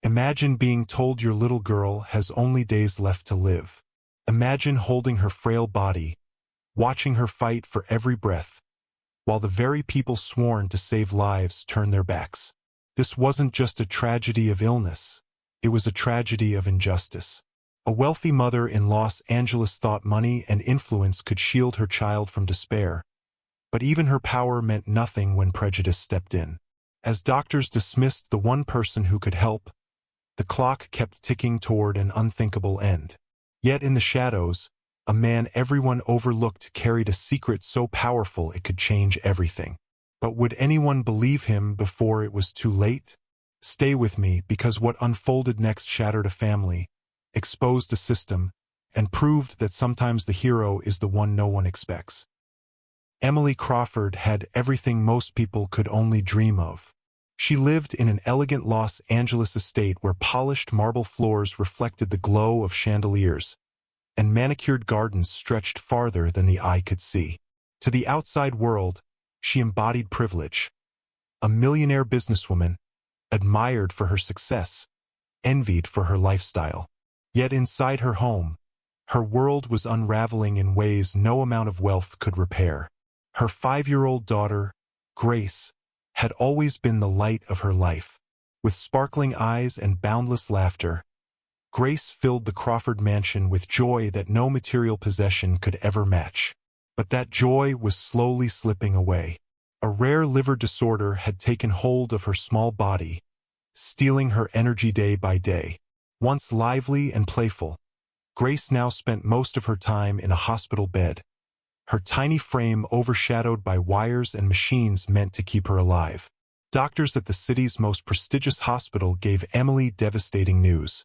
Imagine being told your little girl has only days left to live. Imagine holding her frail body, watching her fight for every breath, while the very people sworn to save lives turn their backs. This wasn't just a tragedy of illness, it was a tragedy of injustice. A wealthy mother in Los Angeles thought money and influence could shield her child from despair, but even her power meant nothing when prejudice stepped in. As doctors dismissed the one person who could help, the clock kept ticking toward an unthinkable end. Yet in the shadows, a man everyone overlooked carried a secret so powerful it could change everything. But would anyone believe him before it was too late? Stay with me, because what unfolded next shattered a family, exposed a system, and proved that sometimes the hero is the one no one expects. Emily Crawford had everything most people could only dream of. She lived in an elegant Los Angeles estate where polished marble floors reflected the glow of chandeliers, and manicured gardens stretched farther than the eye could see. To the outside world, she embodied privilege. A millionaire businesswoman, admired for her success, envied for her lifestyle. Yet inside her home, her world was unraveling in ways no amount of wealth could repair. Her 5-year-old daughter, Grace, had always been the light of her life. With sparkling eyes and boundless laughter, Grace filled the Crawford mansion with joy that no material possession could ever match. But that joy was slowly slipping away. A rare liver disorder had taken hold of her small body, stealing her energy day by day. Once lively and playful, Grace now spent most of her time in a hospital bed, her tiny frame overshadowed by wires and machines meant to keep her alive. Doctors at the city's most prestigious hospital gave Emily devastating news.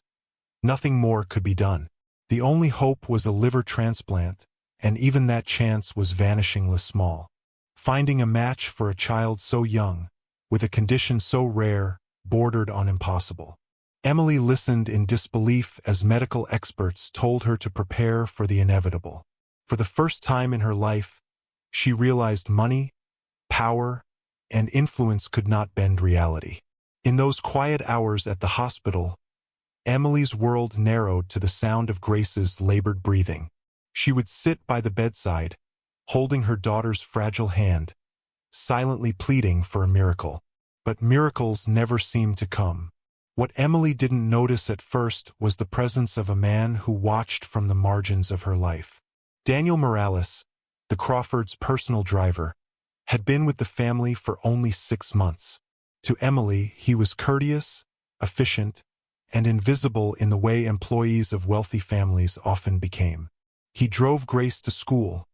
Nothing more could be done. The only hope was a liver transplant, and even that chance was vanishingly small. Finding a match for a child so young, with a condition so rare, bordered on impossible. Emily listened in disbelief as medical experts told her to prepare for the inevitable. For the first time in her life, she realized money, power, and influence could not bend reality. In those quiet hours at the hospital, Emily's world narrowed to the sound of Grace's labored breathing. She would sit by the bedside, holding her daughter's fragile hand, silently pleading for a miracle. But miracles never seemed to come. What Emily didn't notice at first was the presence of a man who watched from the margins of her life. Daniel Morales, the Crawfords' personal driver, had been with the family for only 6 months. To Emily, he was courteous, efficient, and invisible in the way employees of wealthy families often became. He drove Grace to school,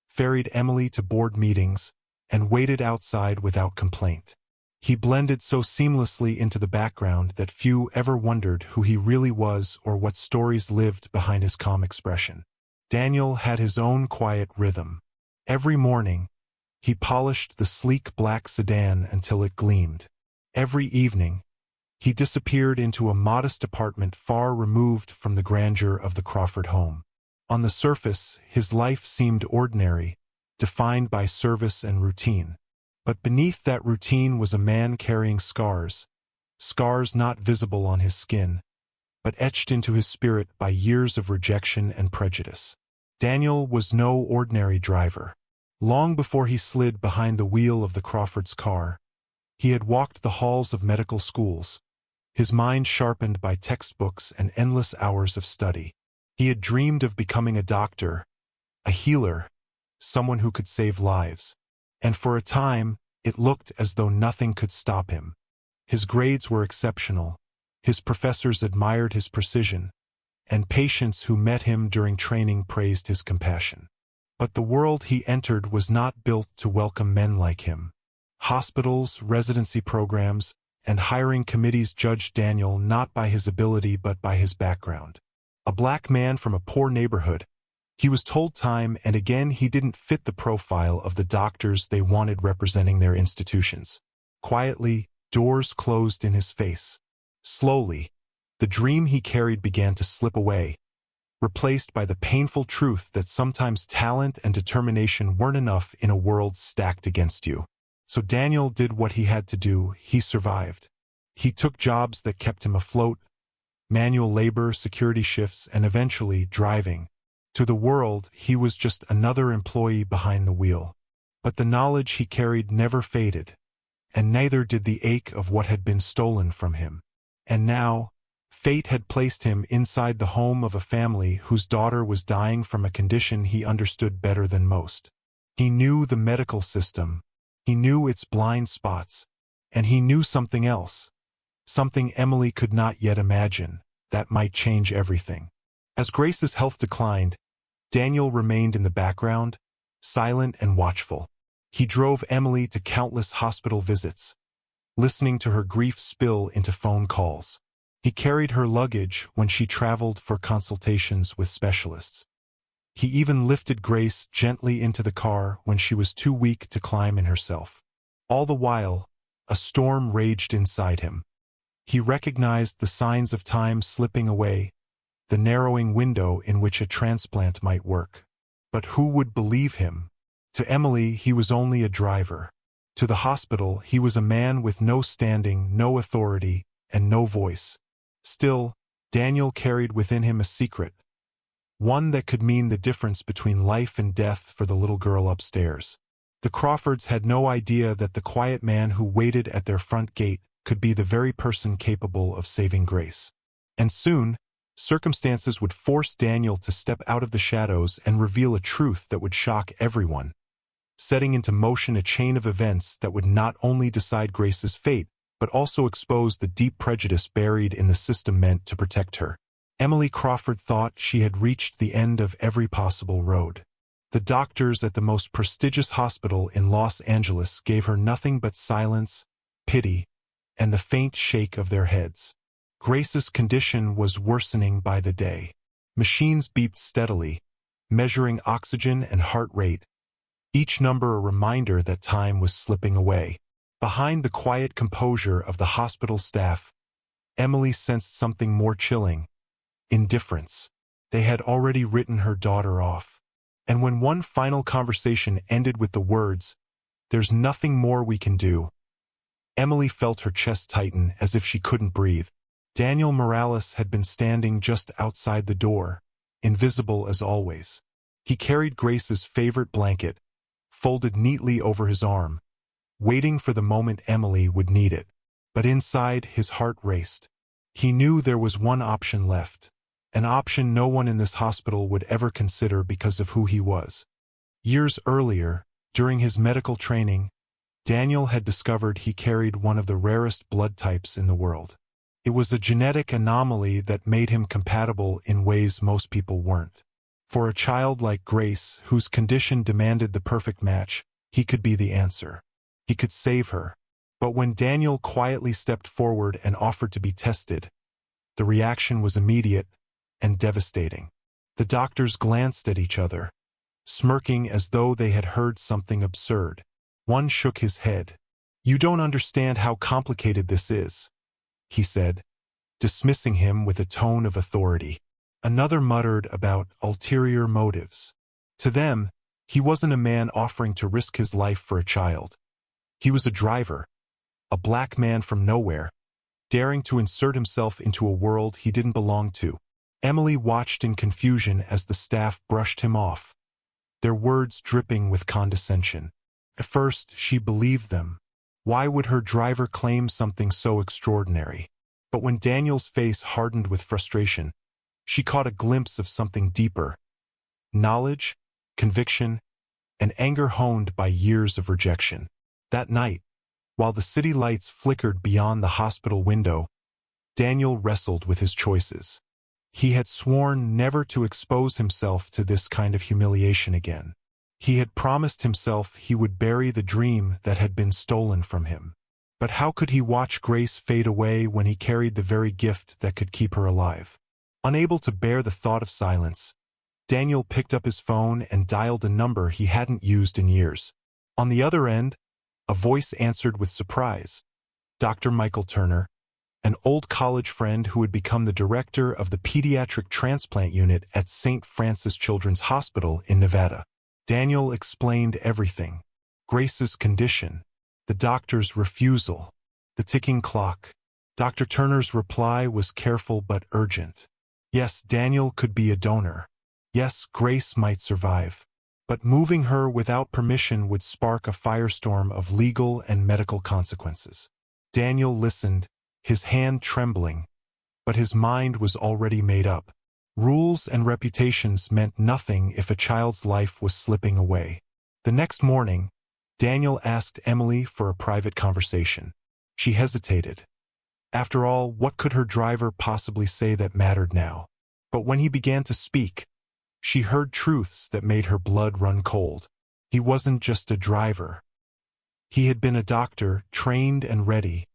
ferried Emily to board meetings, and waited outside without complaint. He blended so seamlessly into the background that few ever wondered who he really was or what stories lived behind his calm expression. Daniel had his own quiet rhythm. Every morning, he polished the sleek black sedan until it gleamed. Every evening, he disappeared into a modest apartment far removed from the grandeur of the Crawford home. On the surface, his life seemed ordinary, defined by service and routine. But beneath that routine was a man carrying scars not visible on his skin, but etched into his spirit by years of rejection and prejudice. Daniel was no ordinary driver. Long before he slid behind the wheel of the Crawfords' car, he had walked the halls of medical schools, his mind sharpened by textbooks and endless hours of study. He had dreamed of becoming a doctor, a healer, someone who could save lives. And for a time, it looked as though nothing could stop him. His grades were exceptional, his professors admired his precision, and patients who met him during training praised his compassion. But the world he entered was not built to welcome men like him. Hospitals, residency programs, and hiring committees judged Daniel not by his ability but by his background. A black man from a poor neighborhood, he was told time and again he didn't fit the profile of the doctors they wanted representing their institutions. Quietly, doors closed in his face. Slowly, the dream he carried began to slip away, replaced by the painful truth that sometimes talent and determination weren't enough in a world stacked against you. So Daniel did what he had to do. He survived. He took jobs that kept him afloat, manual labor, security shifts, and eventually driving. To the world, he was just another employee behind the wheel. But the knowledge he carried never faded, and neither did the ache of what had been stolen from him. And now, fate had placed him inside the home of a family whose daughter was dying from a condition he understood better than most. He knew the medical system, he knew its blind spots, and he knew something else, something Emily could not yet imagine, that might change everything. As Grace's health declined, Daniel remained in the background, silent and watchful. He drove Emily to countless hospital visits, listening to her grief spill into phone calls. He carried her luggage when she traveled for consultations with specialists. He even lifted Grace gently into the car when she was too weak to climb in herself. All the while, a storm raged inside him. He recognized the signs of time slipping away, the narrowing window in which a transplant might work. But who would believe him? To Emily, he was only a driver. To the hospital, he was a man with no standing, no authority, and no voice. Still, Daniel carried within him a secret, one that could mean the difference between life and death for the little girl upstairs. The Crawfords had no idea that the quiet man who waited at their front gate could be the very person capable of saving Grace. And soon, circumstances would force Daniel to step out of the shadows and reveal a truth that would shock everyone, setting into motion a chain of events that would not only decide Grace's fate, but also expose the deep prejudice buried in the system meant to protect her. Emily Crawford thought she had reached the end of every possible road. The doctors at the most prestigious hospital in Los Angeles gave her nothing but silence, pity, and the faint shake of their heads. Grace's condition was worsening by the day. Machines beeped steadily, measuring oxygen and heart rate, each number a reminder that time was slipping away. Behind the quiet composure of the hospital staff, Emily sensed something more chilling: indifference. They had already written her daughter off. And when one final conversation ended with the words, "There's nothing more we can do," Emily felt her chest tighten as if she couldn't breathe. Daniel Morales had been standing just outside the door, invisible as always. He carried Grace's favorite blanket, folded neatly over his arm, waiting for the moment Emily would need it. But inside, his heart raced. He knew there was one option left, an option no one in this hospital would ever consider because of who he was. Years earlier, during his medical training, Daniel had discovered he carried one of the rarest blood types in the world. It was a genetic anomaly that made him compatible in ways most people weren't. For a child like Grace, whose condition demanded the perfect match, he could be the answer. He could save her. But when Daniel quietly stepped forward and offered to be tested, the reaction was immediate and devastating. The doctors glanced at each other, smirking as though they had heard something absurd. One shook his head. "You don't understand how complicated this is," he said, dismissing him with a tone of authority. Another muttered about ulterior motives. To them, he wasn't a man offering to risk his life for a child. He was a driver, a black man from nowhere, daring to insert himself into a world he didn't belong to. Emily watched in confusion as the staff brushed him off, their words dripping with condescension. At first, she believed them. Why would her driver claim something so extraordinary? But when Daniel's face hardened with frustration, she caught a glimpse of something deeper: knowledge, conviction, and anger honed by years of rejection. That night, while the city lights flickered beyond the hospital window, Daniel wrestled with his choices. He had sworn never to expose himself to this kind of humiliation again. He had promised himself he would bury the dream that had been stolen from him. But how could he watch Grace fade away when he carried the very gift that could keep her alive? Unable to bear the thought of silence, Daniel picked up his phone and dialed a number he hadn't used in years. On the other end, a voice answered with surprise: Dr. Michael Turner, an old college friend who had become the director of the pediatric transplant unit at St. Francis Children's Hospital in Nevada. Daniel explained everything: Grace's condition, the doctor's refusal, the ticking clock. Dr. Turner's reply was careful but urgent. Yes, Daniel could be a donor. Yes, Grace might survive. But moving her without permission would spark a firestorm of legal and medical consequences. Daniel listened, his hand trembling, but his mind was already made up. Rules and reputations meant nothing if a child's life was slipping away. The next morning, Daniel asked Emily for a private conversation. She hesitated. After all, what could her driver possibly say that mattered now? But when he began to speak, she heard truths that made her blood run cold. He wasn't just a driver. He had been a doctor, trained and ready,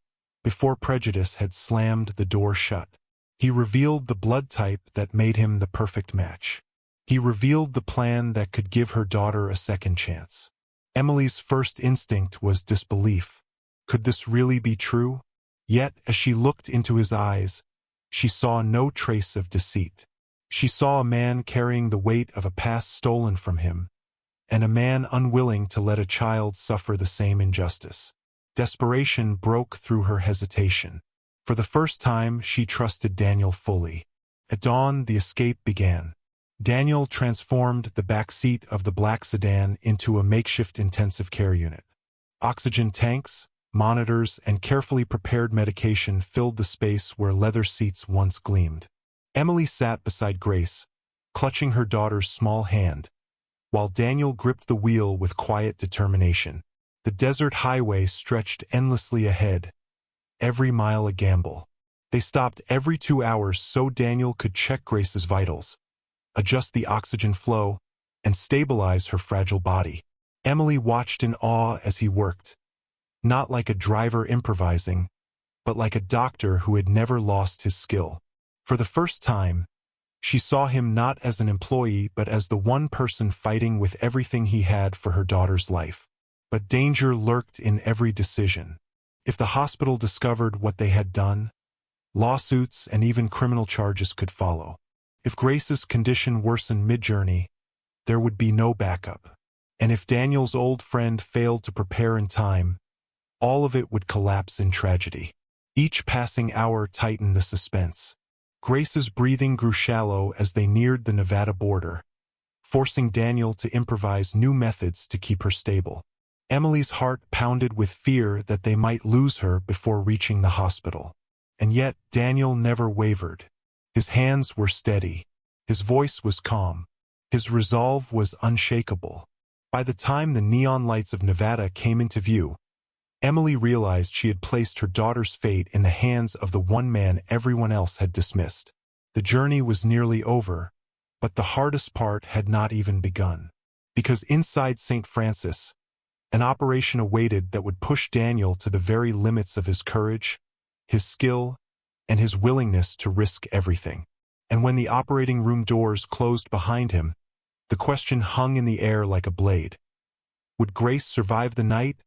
before prejudice had slammed the door shut. He revealed the blood type that made him the perfect match. He revealed the plan that could give her daughter a second chance. Emily's first instinct was disbelief. Could this really be true? Yet, as she looked into his eyes, she saw no trace of deceit. She saw a man carrying the weight of a past stolen from him, and a man unwilling to let a child suffer the same injustice. Desperation broke through her hesitation. For the first time, she trusted Daniel fully. At dawn, the escape began. Daniel transformed the back seat of the black sedan into a makeshift intensive care unit. Oxygen tanks, monitors, and carefully prepared medication filled the space where leather seats once gleamed. Emily sat beside Grace, clutching her daughter's small hand, while Daniel gripped the wheel with quiet determination. The desert highway stretched endlessly ahead, every mile a gamble. They stopped every 2 hours so Daniel could check Grace's vitals, adjust the oxygen flow, and stabilize her fragile body. Emily watched in awe as he worked, not like a driver improvising, but like a doctor who had never lost his skill. For the first time, she saw him not as an employee but as the one person fighting with everything he had for her daughter's life. But danger lurked in every decision. If the hospital discovered what they had done, lawsuits and even criminal charges could follow. If Grace's condition worsened mid-journey, there would be no backup. And if Daniel's old friend failed to prepare in time, all of it would collapse in tragedy. Each passing hour tightened the suspense. Grace's breathing grew shallow as they neared the Nevada border, forcing Daniel to improvise new methods to keep her stable. Emily's heart pounded with fear that they might lose her before reaching the hospital. And yet Daniel never wavered. His hands were steady. His voice was calm. His resolve was unshakable. By the time the neon lights of Nevada came into view, Emily realized she had placed her daughter's fate in the hands of the one man everyone else had dismissed. The journey was nearly over, but the hardest part had not even begun. Because inside St. Francis, an operation awaited that would push Daniel to the very limits of his courage, his skill, and his willingness to risk everything. And when the operating room doors closed behind him, the question hung in the air like a blade. Would Grace survive the night,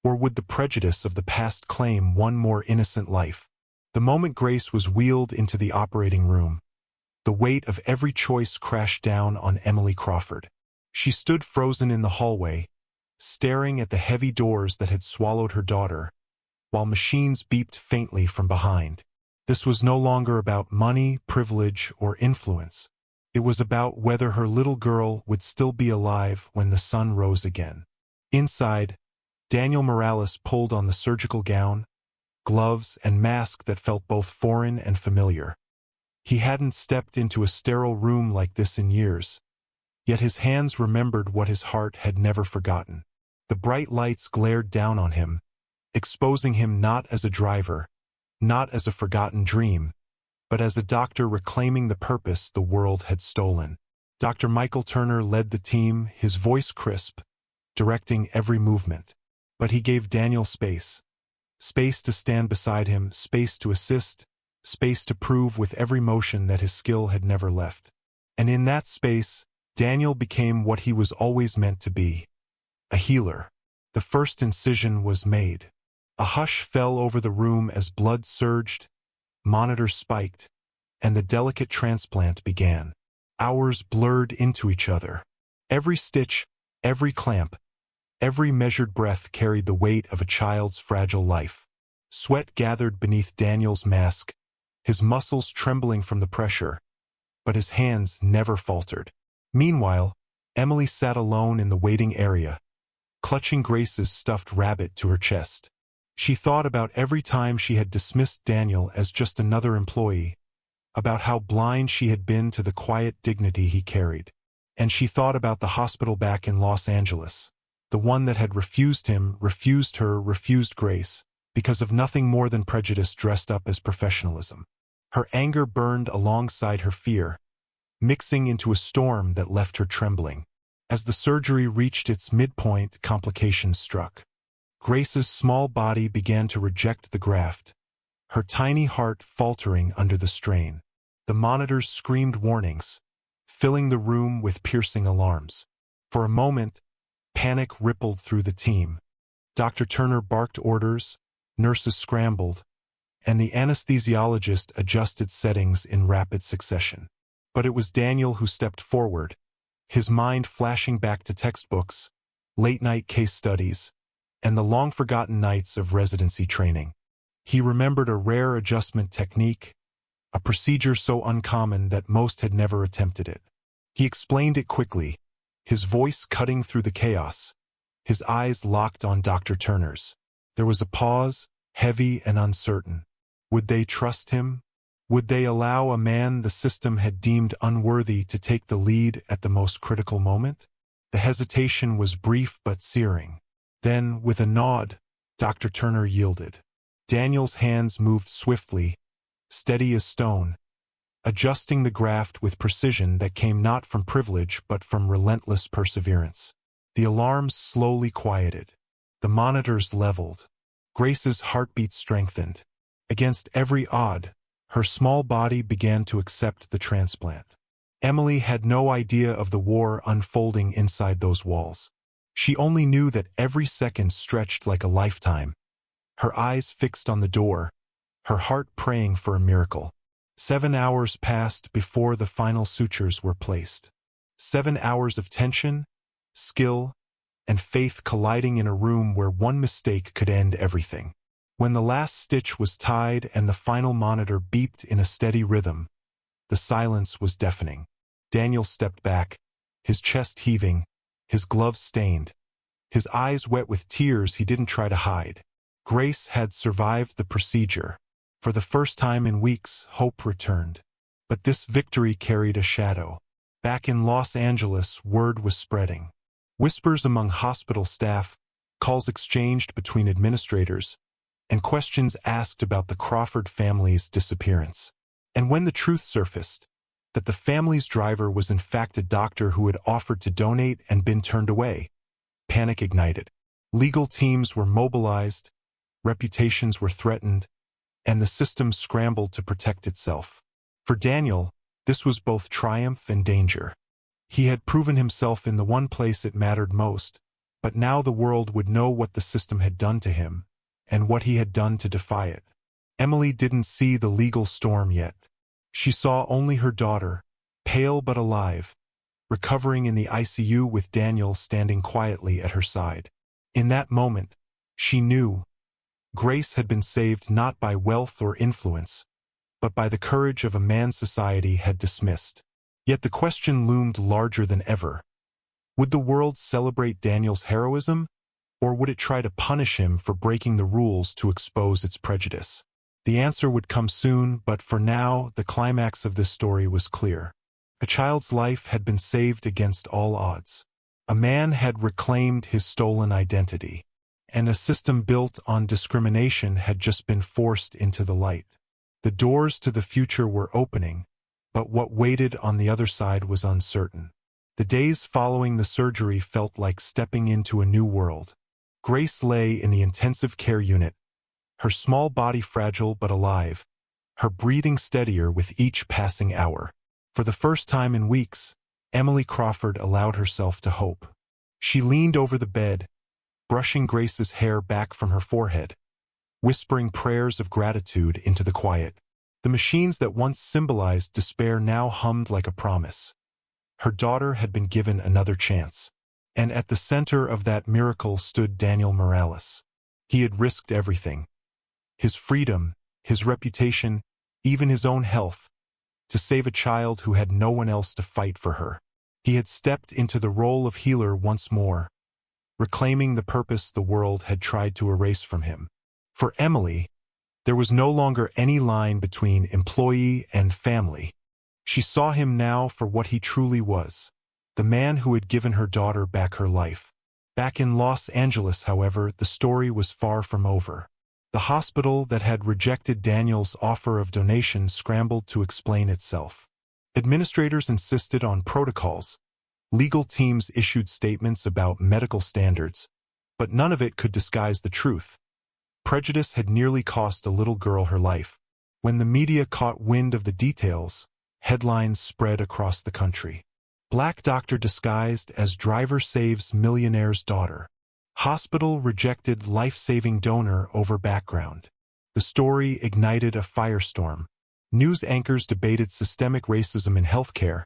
or would the prejudice of the past claim one more innocent life? The moment Grace was wheeled into the operating room, the weight of every choice crashed down on Emily Crawford. She stood frozen in the hallway, staring at the heavy doors that had swallowed her daughter, while machines beeped faintly from behind. This was no longer about money, privilege, or influence. It was about whether her little girl would still be alive when the sun rose again. Inside, Daniel Morales pulled on the surgical gown, gloves, and mask that felt both foreign and familiar. He hadn't stepped into a sterile room like this in years, yet his hands remembered what his heart had never forgotten. The bright lights glared down on him, exposing him not as a driver, not as a forgotten dream, but as a doctor reclaiming the purpose the world had stolen. Dr. Michael Turner led the team, his voice crisp, directing every movement. But he gave Daniel space. Space to stand beside him, space to assist, space to prove with every motion that his skill had never left. And in that space, Daniel became what he was always meant to be, a healer. The first incision was made. A hush fell over the room as blood surged, monitors spiked, and the delicate transplant began. Hours blurred into each other. Every stitch, every clamp, every measured breath carried the weight of a child's fragile life. Sweat gathered beneath Daniel's mask, his muscles trembling from the pressure, but his hands never faltered. Meanwhile, Emily sat alone in the waiting area, clutching Grace's stuffed rabbit to her chest. She thought about every time she had dismissed Daniel as just another employee, about how blind she had been to the quiet dignity he carried. And she thought about the hospital back in Los Angeles, the one that had refused him, refused her, refused Grace, because of nothing more than prejudice dressed up as professionalism. Her anger burned alongside her fear, mixing into a storm that left her trembling. As the surgery reached its midpoint, complications struck. Grace's small body began to reject the graft, her tiny heart faltering under the strain. The monitors screamed warnings, filling the room with piercing alarms. For a moment, panic rippled through the team. Dr. Turner barked orders, nurses scrambled, and the anesthesiologist adjusted settings in rapid succession. But it was Daniel who stepped forward, his mind flashing back to textbooks, late-night case studies, and the long-forgotten nights of residency training. He remembered a rare adjustment technique, a procedure so uncommon that most had never attempted it. He explained it quickly, his voice cutting through the chaos, his eyes locked on Dr. Turner's. There was a pause, heavy and uncertain. Would they trust him? Would they allow a man the system had deemed unworthy to take the lead at the most critical moment? The hesitation was brief but searing. Then, with a nod, Dr. Turner yielded. Daniel's hands moved swiftly, steady as stone, adjusting the graft with precision that came not from privilege but from relentless perseverance. The alarms slowly quieted. The monitors leveled. Grace's heartbeat strengthened. Against every odd, her small body began to accept the transplant. Emily had no idea of the war unfolding inside those walls. She only knew that every second stretched like a lifetime, her eyes fixed on the door, her heart praying for a miracle. 7 hours passed before the final sutures were placed. 7 hours of tension, skill, and faith colliding in a room where one mistake could end everything. When the last stitch was tied and the final monitor beeped in a steady rhythm, the silence was deafening. Daniel stepped back, his chest heaving, his gloves stained, his eyes wet with tears he didn't try to hide. Grace had survived the procedure. For the first time in weeks, hope returned. But this victory carried a shadow. Back in Los Angeles, word was spreading. Whispers among hospital staff, calls exchanged between administrators, and questions asked about the Crawford family's disappearance. And when the truth surfaced, that the family's driver was in fact a doctor who had offered to donate and been turned away, panic ignited. Legal teams were mobilized, reputations were threatened, and the system scrambled to protect itself. For Daniel, this was both triumph and danger. He had proven himself in the one place it mattered most, but now the world would know what the system had done to him, and what he had done to defy it. Emily didn't see the legal storm yet. She saw only her daughter, pale but alive, recovering in the ICU with Daniel standing quietly at her side. In that moment, she knew Grace had been saved not by wealth or influence, but by the courage of a man society had dismissed. Yet the question loomed larger than ever. Would the world celebrate Daniel's heroism, or would it try to punish him for breaking the rules to expose its prejudice? The answer would come soon, but for now, the climax of this story was clear. A child's life had been saved against all odds. A man had reclaimed his stolen identity, and a system built on discrimination had just been forced into the light. The doors to the future were opening, but what waited on the other side was uncertain. The days following the surgery felt like stepping into a new world. Grace lay in the intensive care unit, her small body fragile but alive, her breathing steadier with each passing hour. For the first time in weeks, Emily Crawford allowed herself to hope. She leaned over the bed, brushing Grace's hair back from her forehead, whispering prayers of gratitude into the quiet. The machines that once symbolized despair now hummed like a promise. Her daughter had been given another chance. And at the center of that miracle stood Daniel Morales. He had risked everything. his freedom, his reputation, even his own health, to save a child who had no one else to fight for her. He had stepped into the role of healer once more, reclaiming the purpose the world had tried to erase from him. For Emily, there was no longer any line between employee and family. She saw him now for what he truly was, the man who had given her daughter back her life. Back in Los Angeles, however, the story was far from over. The hospital that had rejected Daniel's offer of donation scrambled to explain itself. Administrators insisted on protocols. Legal teams issued statements about medical standards, but none of it could disguise the truth. Prejudice had nearly cost a little girl her life. When the media caught wind of the details, headlines spread across the country. Black doctor disguised as driver saves millionaire's daughter. Hospital rejected life-saving donor over background. The story ignited a firestorm. News anchors debated systemic racism in healthcare.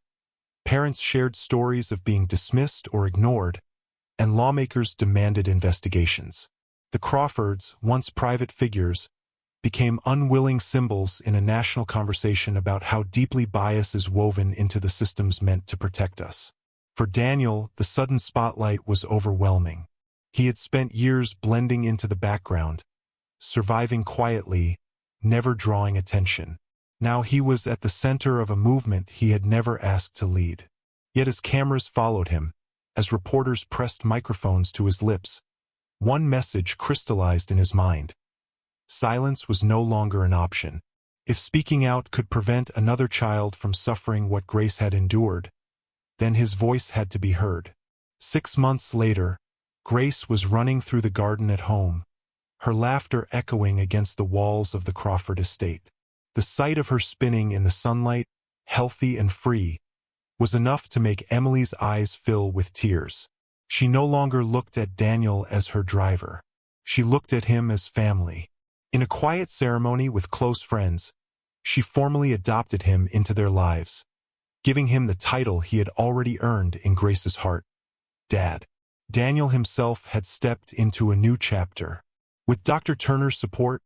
Parents shared stories of being dismissed or ignored, and lawmakers demanded investigations. The Crawfords, once private figures, became unwilling symbols in a national conversation about how deeply bias is woven into the systems meant to protect us. For Daniel, the sudden spotlight was overwhelming. He had spent years blending into the background, surviving quietly, never drawing attention. Now he was at the center of a movement he had never asked to lead. Yet as cameras followed him, as reporters pressed microphones to his lips, one message crystallized in his mind. Silence was no longer an option. If speaking out could prevent another child from suffering what Grace had endured, then his voice had to be heard. 6 months later, Grace was running through the garden at home, her laughter echoing against the walls of the Crawford estate. The sight of her spinning in the sunlight, healthy and free, was enough to make Emily's eyes fill with tears. She no longer looked at Daniel as her driver. She looked at him as family. In a quiet ceremony with close friends, she formally adopted him into their lives, giving him the title he had already earned in Grace's heart, Dad. Daniel himself had stepped into a new chapter. With Dr. Turner's support,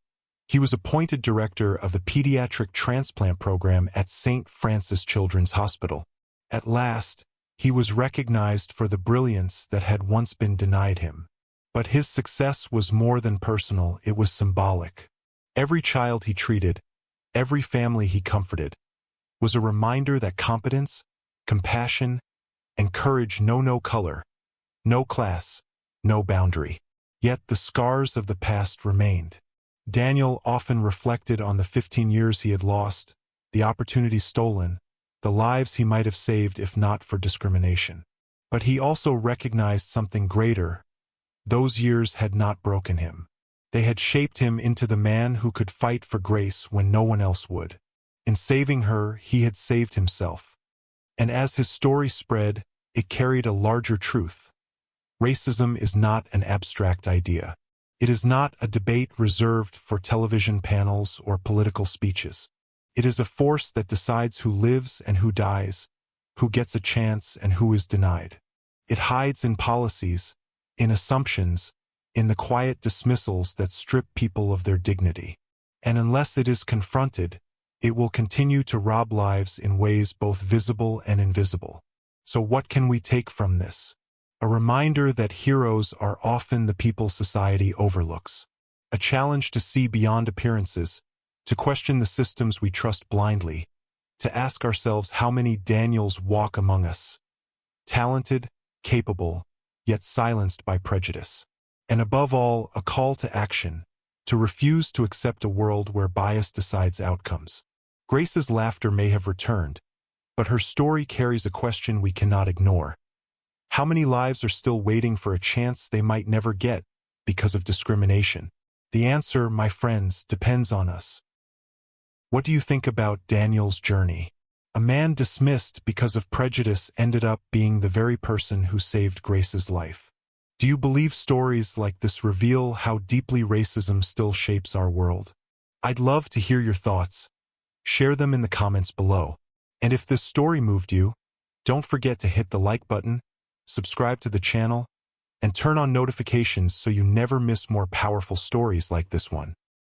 he was appointed director of the pediatric transplant program at St. Francis Children's Hospital. At last, he was recognized for the brilliance that had once been denied him. But his success was more than personal, it was symbolic. Every child he treated, every family he comforted, was a reminder that competence, compassion, and courage know no color, no class, no boundary. Yet the scars of the past remained. Daniel often reflected on the 15 years he had lost, the opportunities stolen, the lives he might have saved if not for discrimination. But he also recognized something greater. Those years had not broken him. They had shaped him into the man who could fight for Grace when no one else would. In saving her, he had saved himself. And as his story spread, it carried a larger truth. Racism is not an abstract idea. It is not a debate reserved for television panels or political speeches. It is a force that decides who lives and who dies, who gets a chance and who is denied. It hides in policies, in assumptions, in the quiet dismissals that strip people of their dignity. And unless it is confronted, it will continue to rob lives in ways both visible and invisible. So what can we take from this? A reminder that heroes are often the people society overlooks. A challenge to see beyond appearances, to question the systems we trust blindly, to ask ourselves how many Daniels walk among us. Talented, capable, yet silenced by prejudice. And above all, a call to action, to refuse to accept a world where bias decides outcomes. Grace's laughter may have returned, but her story carries a question we cannot ignore. How many lives are still waiting for a chance they might never get because of discrimination? The answer, my friends, depends on us. What do you think about Daniel's journey? A man dismissed because of prejudice ended up being the very person who saved Grace's life. Do you believe stories like this reveal how deeply racism still shapes our world? I'd love to hear your thoughts. Share them in the comments below. And if this story moved you, don't forget to hit the like button, subscribe to the channel, and turn on notifications so you never miss more powerful stories like this one.